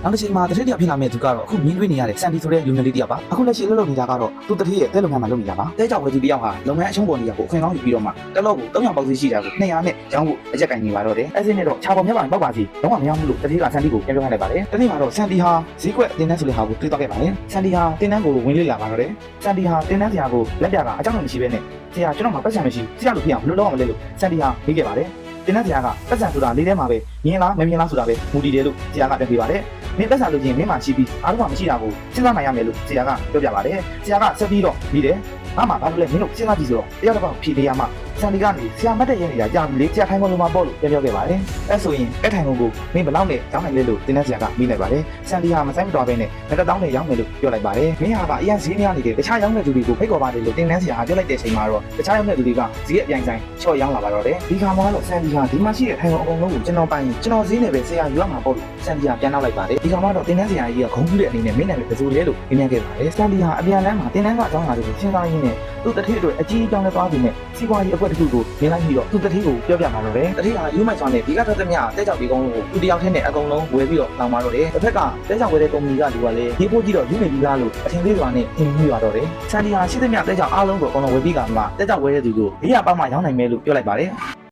နောက်တစ်ချိန်မှာတတိယဖြစ်လာမဲ့သူကတော့အခုမြင်တွေ့နေရတဲ့စန်တီဆိုတဲ့လူငယ်လေးတယောက်ပါအခုလက်ရှိလှုပ်နေတာကတော့သူတတိရဲ့တဲလုပ်ငန်းမှာလုပ်နေတာပါတဲကြောင့်ဝယ်သူတယောက်ဟာလုပ်ငန်းအရှုံးပေါ်နေရကိုအခွင့်ကောင်းယူပြီးတော့မှတလောက်ကို300ပေါက်စီရှိတာကို200နဲ့ရောင်းဖို့အကြက်ကင်နေပါတော့တယ်အဲ့ဒီနဲ့တော့ခြာပေါ်မြက်ပါပေါက်ပါစီတော့မရောင်းဘူးလို့တတိကစန်တီကိုပြန်ပြောခိုင်းလိုက်ပါတယ်တတိမှာတော့စန်တီဟာဈေးကွက်တင်တန်းဆိုတဲ့ဟာကိုတွေးတော့ခဲ့ပါတယ်စန်တီဟာတင်တန်းကိုဝင်လေ့လာပါတော့တယ်စန်တီဟာတင်တန်းဆရာကိုလက်ပြကအကြောင်းမရှိဘဲနဲ့ဆရာကျွန်တော်မှပတ်စံမရှိဆရာလို့ဖြစ်အောင်ဘယ်လိုလုပ်ရမလဲလို့စန်တီဟာမေးခဲ့ပါတယ်တင်တန်းဆရာကပတ်စံဆိုတာလေးထဲမှာပဲမြင်လားမမြင်လားဆိုတာပဲမူတည်တယ်လို့ဆရာကပြန်ပြပါတယ်မင်းပတ်စံလို့ချင်းမင်းမှရှိပြီးအားလုံးမှမရှိတာကိုစဉ်းစားနိုင်ရမယ်လို့ဆရာကပြောပြပါတယ်ဆရာကဆက်ပြီးတော့ပြီးတယ်ငါမှဘာလို့လဲမင်းတို့စဉ်းစားကြည့်ဆိုတော့တယောက်တစ်ပေါက်ဖြေပေးရမှာစန်တီကနေဆရာမတ်တဲ့ရဲနေတာကြာပြီလေဆရာထိုင်ကုန်လုံးမှာပေါ့လို့ပြောခဲ့ပါတယ်အဲဆိုရင်အဲ့ထိုင်ကုန်ကိုမင်းဘယ်လောက်နဲ့ရောင်းနိုင်လဲလို့တင်တန်းဆရာကမေးလိုက်ပါတယ်စန်တီဟာမဆိုင်မတော်ဘဲနဲ့1000နဲ့ရောင်းမယ်လို့ပြောလိုက်ပါတယ်မင်းဟာကအရင်ဈေးများနေတယ်တခြားရောင်းတဲ့သူတွေကိုဖိတ်ခေါ်ပါတယ်လို့တင်တန်းဆရာကပြောလိုက်တဲ့အချိန်မှာတော့တခြားရောင်းတဲ့သူတွေကဈေးအပြိုင်ဆိုင်ချော့ရောင်းလာပါတော့တယ်ဒီခါမှာတော့စန်တီဟာဒီမှာရှိတဲ့ထိုင်ကုန်အကုန်လုံးကိုကျွန်တော်ပိုင်ကျွန်တော်ဈေးနဲ့ပဲဆရာယူရမှာပေါ့လို့စန်တီဟာပြန်နောက်လိုက်ပါတယ်ဒီခါမှာတော့တင်တန်းဆရာကြီးကဂုံးပြတဲ့အနေနဲ့မင်းနဲ့ပဲဘယ်လိုလဲလို့မြင်ခဲ့ပါတယ်စန်တီဟာအပြန်လမ်းမှာတင်တန်းကအကြောင်းအရာတွေကိုစဉ်းစားရင်းနဲ့သူ့တတိအတွက်အကြီးအကြောင်းနဲ့သွားပြီးနဲ့စီးပွားရေးအကွက်တစ်ခုကိုမြင်လိုက်ပြီးတော့သူ့တတိကိုပြောပြမှာတော့တယ်တတိဟာယူမိုက်ဆောင်နဲ့ဒီကထွက်သမျှတဲကြောက်ဒီကုန်းလုံးကိုသူတယောက်တည်းနဲ့အကုန်လုံးဝယ်ပြီးတော့လောင်ပါတော့တယ်တစ်ဖက်ကတဲကြောက်ဝယ်တဲ့ကုမ္ပဏီကလူကလည်းဒီပို့ကြည့်တော့ယူနေပြီးသားလို့အထင်သေးစွာနဲ့ထင်မိပါတော့တယ်စန်တီဟာရှိသမျှတဲကြောက်အားလုံးကိုအကုန်လုံးဝယ်ပြီးကမှတဲကြောက်ဝယ်တဲ့သူကို400ပေါက်မှရောင်းနိုင်မယ်လို့ပြောလိုက်ပါတယ်